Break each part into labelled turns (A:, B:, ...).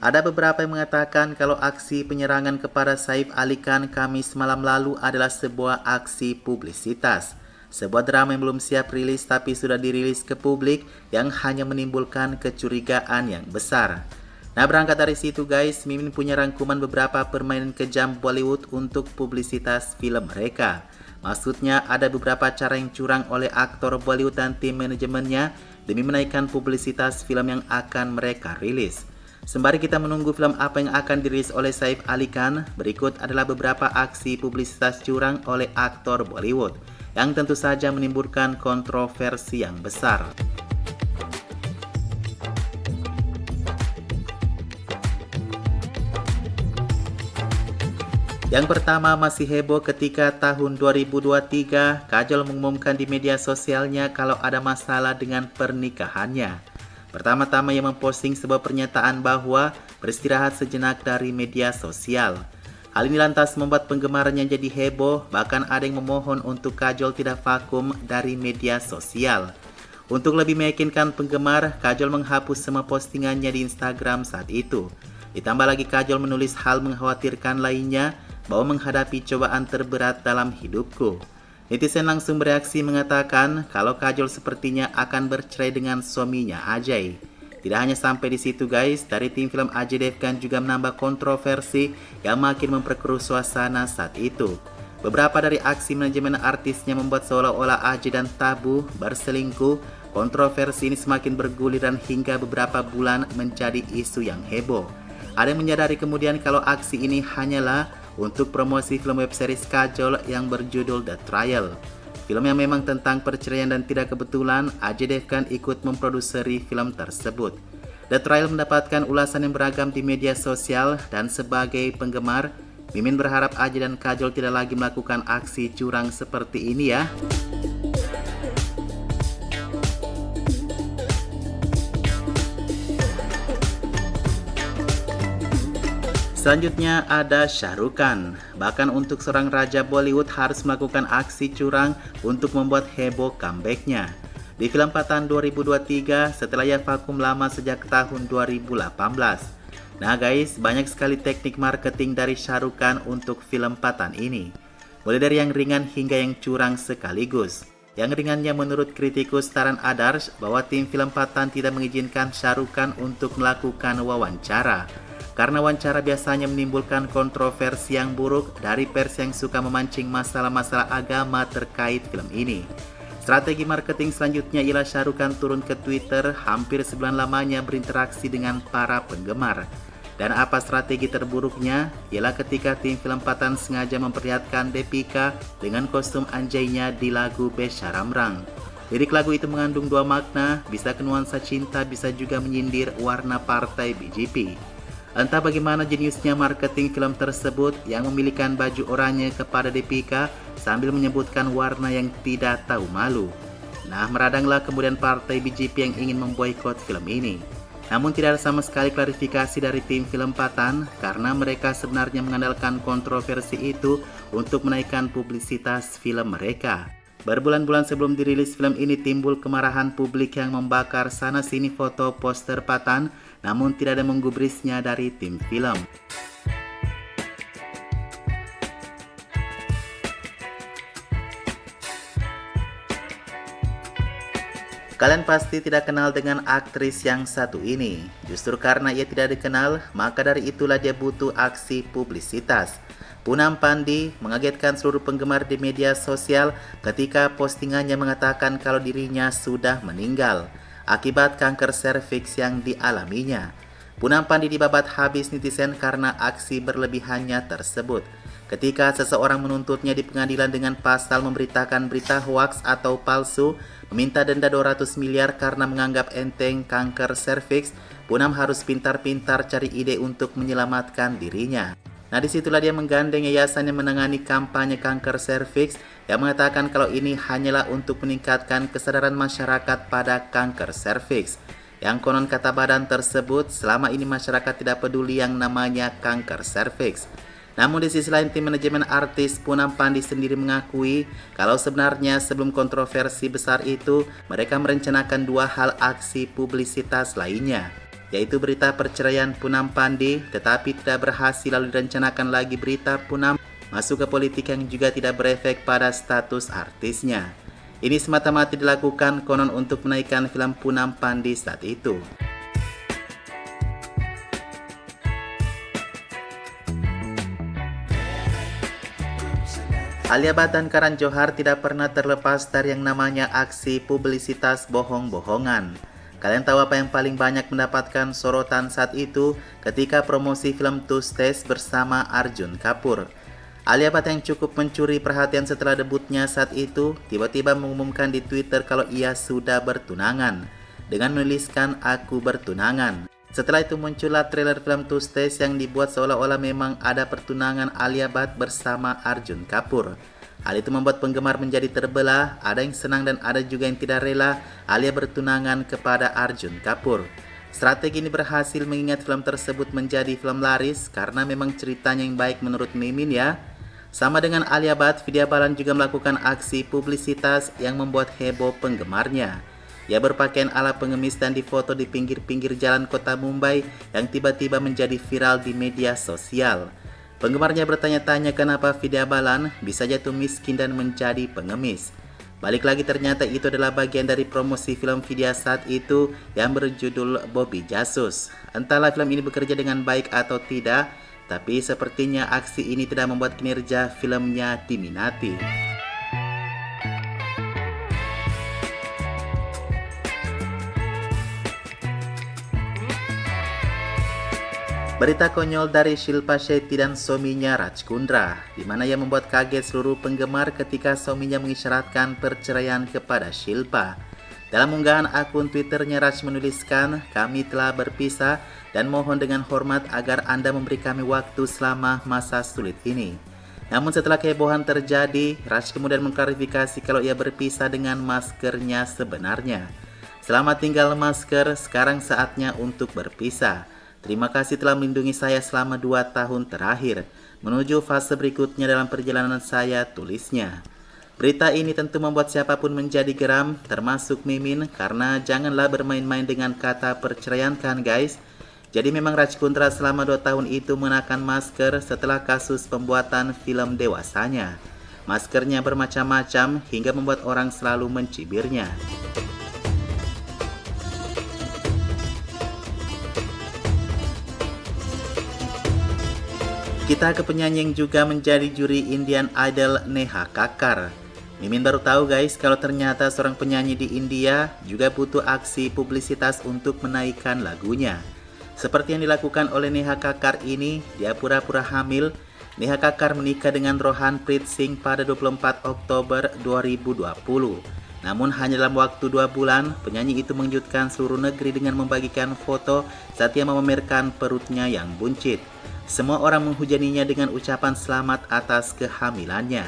A: Ada beberapa yang mengatakan kalau aksi penyerangan kepada Saif Ali Khan Kamis malam lalu adalah sebuah aksi publisitas. Sebuah drama yang belum siap rilis tapi sudah dirilis ke publik yang hanya menimbulkan kecurigaan yang besar. Nah, berangkat dari situ guys, Mimin punya rangkuman beberapa permainan kejam Bollywood untuk publisitas film mereka. Maksudnya ada beberapa cara yang curang oleh aktor Bollywood dan tim manajemennya demi menaikkan publisitas film yang akan mereka rilis. Sembari kita menunggu film apa yang akan dirilis oleh Saif Ali Khan, berikut adalah beberapa aksi publisitas curang oleh aktor Bollywood yang tentu saja menimbulkan kontroversi yang besar. Yang pertama masih heboh ketika tahun 2023, Kajol mengumumkan di media sosialnya kalau ada masalah dengan pernikahannya. Pertama-tama ia memposting sebuah pernyataan bahwa beristirahat sejenak dari media sosial. Hal ini lantas membuat penggemarnya jadi heboh, bahkan ada yang memohon untuk Kajol tidak vakum dari media sosial. Untuk lebih meyakinkan penggemar, Kajol menghapus semua postingannya di Instagram saat itu. Ditambah lagi Kajol menulis hal mengkhawatirkan lainnya, bahwa menghadapi cobaan terberat dalam hidupku. Netizen langsung bereaksi mengatakan kalau Kajol sepertinya akan bercerai dengan suaminya Ajay. Tidak hanya sampai di situ guys, dari tim film Ajay Devgan juga menambah kontroversi yang makin memperkeruh suasana saat itu. Beberapa dari aksi manajemen artisnya membuat seolah-olah Ajay dan Tabu berselingkuh. Kontroversi ini semakin bergulir dan hingga beberapa bulan menjadi isu yang heboh. Ada yang menyadari kemudian kalau aksi ini hanyalah untuk promosi film web series Kajol yang berjudul The Trial. Film yang memang tentang perceraian dan tidak kebetulan Ajay Devgan ikut memproduseri film tersebut. The Trial mendapatkan ulasan yang beragam di media sosial dan sebagai penggemar, Mimin berharap Ajay dan Kajol tidak lagi melakukan aksi curang seperti ini ya. Selanjutnya ada Shah Rukh Khan. Bahkan untuk seorang raja Bollywood harus melakukan aksi curang untuk membuat heboh comebacknya. Di film Pathan 2023 setelah ia vakum lama sejak tahun 2018. Nah guys, banyak sekali teknik marketing dari Shah Rukh Khan untuk film Pathan ini. Mulai dari yang ringan hingga yang curang sekaligus. Yang ringannya menurut kritikus Taran Adarsh bahwa tim film Pathan tidak mengizinkan Shah Rukh Khan untuk melakukan wawancara. Karena wawancara biasanya menimbulkan kontroversi yang buruk dari pers yang suka memancing masalah-masalah agama terkait film ini. Strategi marketing selanjutnya ialah Shah Rukh Khan turun ke Twitter hampir sebulan lamanya berinteraksi dengan para penggemar. Dan apa strategi terburuknya? Ialah ketika tim film Pathan sengaja memperlihatkan Deepika dengan kostum anjaynya di lagu Besharamrang. Lirik lagu itu mengandung dua makna, bisa ke nuansa cinta, bisa juga menyindir warna partai BJP. Entah bagaimana jeniusnya marketing film tersebut yang memilihkan baju oranye kepada Deepika sambil menyebutkan warna yang tidak tahu malu. Nah, meradanglah kemudian partai BJP yang ingin memboikot film ini. Namun tidak ada sama sekali klarifikasi dari tim film Pathan karena mereka sebenarnya mengandalkan kontroversi itu untuk menaikkan publisitas film mereka. Berbulan-bulan sebelum dirilis film ini timbul kemarahan publik yang membakar sana-sini foto poster Pathan, namun tidak ada menggubrisnya dari tim film. Kalian pasti tidak kenal dengan aktris yang satu ini. Justru karena ia tidak dikenal, maka dari itulah dia butuh aksi publisitas. Poonam Pandey mengagetkan seluruh penggemar di media sosial ketika postingannya mengatakan kalau dirinya sudah meninggal akibat kanker serviks yang dialaminya. Poonam Pandey dibabat habis netizen karena aksi berlebihannya tersebut. Ketika seseorang menuntutnya di pengadilan dengan pasal memberitakan berita hoaks atau palsu, meminta denda 200 miliar karena menganggap enteng kanker serviks, Poonam harus pintar-pintar cari ide untuk menyelamatkan dirinya. Nah, disitulah dia menggandeng yayasan yang menangani kampanye kanker serviks yang mengatakan kalau ini hanyalah untuk meningkatkan kesadaran masyarakat pada kanker serviks. Yang konon kata badan tersebut, selama ini masyarakat tidak peduli yang namanya kanker serviks. Namun di sisi lain tim manajemen artis Poonam Pandey sendiri mengakui kalau sebenarnya sebelum kontroversi besar itu mereka merencanakan dua hal aksi publisitas lainnya. yaitu berita perceraian Poonam Pandey, tetapi tidak berhasil lalu direncanakan lagi berita Poonam masuk ke politik yang juga tidak berefek pada status artisnya. Ini semata-mata dilakukan konon untuk menaikkan film Poonam Pandey saat itu. Alia Bhatt dan Karan Johar tidak pernah terlepas dari yang namanya aksi publisitas bohong-bohongan. Kalian tahu apa yang paling banyak mendapatkan sorotan saat itu ketika promosi film Tush bersama Arjun Kapoor. Alia Bhatt yang cukup mencuri perhatian setelah debutnya saat itu, tiba-tiba mengumumkan di Twitter kalau ia sudah bertunangan, dengan menuliskan "Aku bertunangan". Setelah itu muncullah trailer film Tush yang dibuat seolah-olah memang ada pertunangan Alia Bhatt bersama Arjun Kapoor. Hal itu membuat penggemar menjadi terbelah, ada yang senang dan ada juga yang tidak rela Alia bertunangan kepada Arjun Kapoor. Strategi ini berhasil mengingat film tersebut menjadi film laris karena memang ceritanya yang baik menurut Mimin ya. Sama dengan Alia Bhatt, Vidya Balan juga melakukan aksi publisitas yang membuat heboh penggemarnya. Ia berpakaian ala pengemis dan difoto di pinggir-pinggir jalan kota Mumbai yang tiba-tiba menjadi viral di media sosial. Penggemarnya bertanya-tanya kenapa Vidya Balan bisa jatuh miskin dan menjadi pengemis. Balik lagi ternyata itu adalah bagian dari promosi film Vidya saat itu yang berjudul Bobby Jasus. Entahlah film ini bekerja dengan baik atau tidak, tapi sepertinya aksi ini tidak membuat kinerja filmnya diminati. Berita konyol dari Shilpa Shetty dan suaminya Raj Kundra, di mana ia membuat kaget seluruh penggemar ketika suaminya mengisyaratkan perceraian kepada Shilpa. Dalam unggahan akun Twitternya, Raj menuliskan, "Kami telah berpisah dan mohon dengan hormat agar Anda memberi kami waktu selama masa sulit ini." Namun setelah kehebohan terjadi, Raj kemudian mengklarifikasi kalau ia berpisah dengan maskernya sebenarnya. "Selamat tinggal masker, sekarang saatnya untuk berpisah. Terima kasih telah melindungi saya selama 2 tahun terakhir. Menuju fase berikutnya dalam perjalanan saya," tulisnya. Berita ini tentu membuat siapapun menjadi geram, termasuk Mimin, karena janganlah bermain-main dengan kata perceraian kan guys. Jadi memang Raj Kundra selama 2 tahun itu mengenakan masker setelah kasus pembuatan film dewasanya. Maskernya bermacam-macam hingga membuat orang selalu mencibirnya. Kita ke penyanyi yang juga menjadi juri Indian Idol, Neha Kakkar. Mimin baru tahu guys kalau ternyata seorang penyanyi di India juga butuh aksi publisitas untuk menaikkan lagunya. Seperti yang dilakukan oleh Neha Kakkar ini, dia pura-pura hamil. Neha Kakkar menikah dengan Rohan Preet Singh pada 24 Oktober 2020. Namun hanya dalam waktu 2 bulan, penyanyi itu mengejutkan seluruh negeri dengan membagikan foto saat ia memamerkan perutnya yang buncit. Semua orang menghujaninya dengan ucapan selamat atas kehamilannya.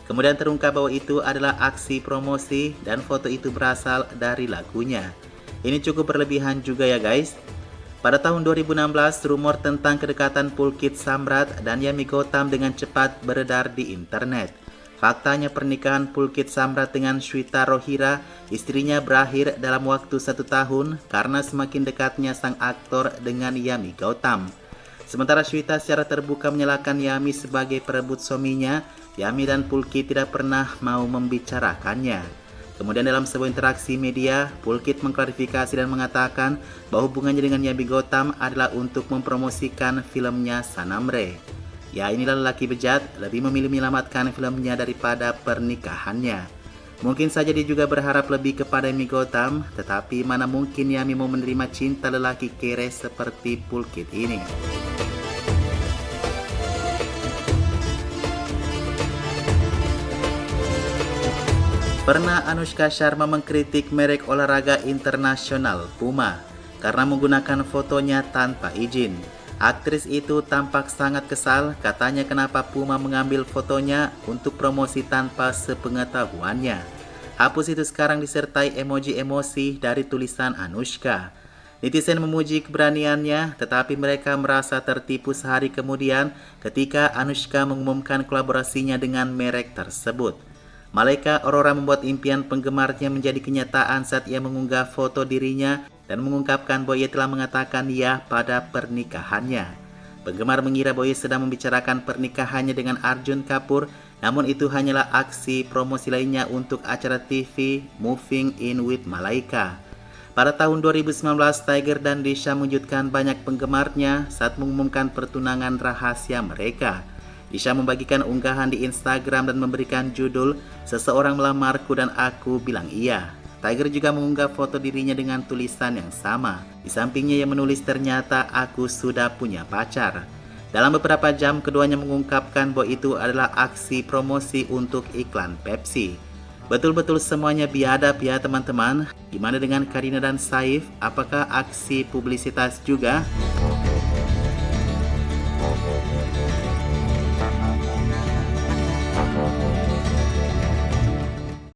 A: Kemudian terungkap bahwa itu adalah aksi promosi dan foto itu berasal dari lagunya. Ini cukup berlebihan juga ya guys. Pada tahun 2016, rumor tentang kedekatan Pulkit Samrat dan Yami Gautam dengan cepat beredar di internet. Faktanya pernikahan Pulkit Samrat dengan Shweta Rohira, istrinya, berakhir dalam waktu 1 tahun karena semakin dekatnya sang aktor dengan Yami Gautam. Sementara Shweta secara terbuka menyalahkan Yami sebagai perebut suaminya, Yami dan Pulkit tidak pernah mau membicarakannya. Kemudian dalam sebuah interaksi media, Pulkit mengklarifikasi dan mengatakan bahwa hubungannya dengan Yami Gautam adalah untuk mempromosikan filmnya Sanamre. Ya, inilah lelaki bejat, lebih memilih menyelamatkan filmnya daripada pernikahannya. Mungkin saja dia juga berharap lebih kepada Yami Gautam, tetapi mana mungkin Yami mau menerima cinta lelaki kere seperti Pulkit ini. Pernah Anushka Sharma mengkritik merek olahraga internasional Puma karena menggunakan fotonya tanpa izin. Aktris itu tampak sangat kesal, katanya kenapa Puma mengambil fotonya untuk promosi tanpa sepengetahuannya. Hapus itu sekarang disertai emoji emosi dari tulisan Anushka. Netizen memuji keberaniannya, tetapi mereka merasa tertipu sehari kemudian ketika Anushka mengumumkan kolaborasinya dengan merek tersebut. Malaika Aurora membuat impian penggemarnya menjadi kenyataan saat ia mengunggah foto dirinya dan mengungkapkan bahwa ia telah mengatakan ya pada pernikahannya. Penggemar mengira bahwa ia sedang membicarakan pernikahannya dengan Arjun Kapoor, namun itu hanyalah aksi promosi lainnya untuk acara TV Moving In with Malaika. Pada tahun 2019, Tiger dan Disha mengejutkan banyak penggemarnya saat mengumumkan pertunangan rahasia mereka. Disha membagikan unggahan di Instagram dan memberikan judul "Seseorang melamarku dan aku bilang iya". Tiger juga mengunggah foto dirinya dengan tulisan yang sama. Di sampingnya ia menulis "Ternyata aku sudah punya pacar". Dalam beberapa jam, keduanya mengungkapkan bahwa itu adalah aksi promosi untuk iklan Pepsi. Betul-betul semuanya biadab ya teman-teman. Gimana dengan Karina dan Saif? Apakah aksi publisitas juga?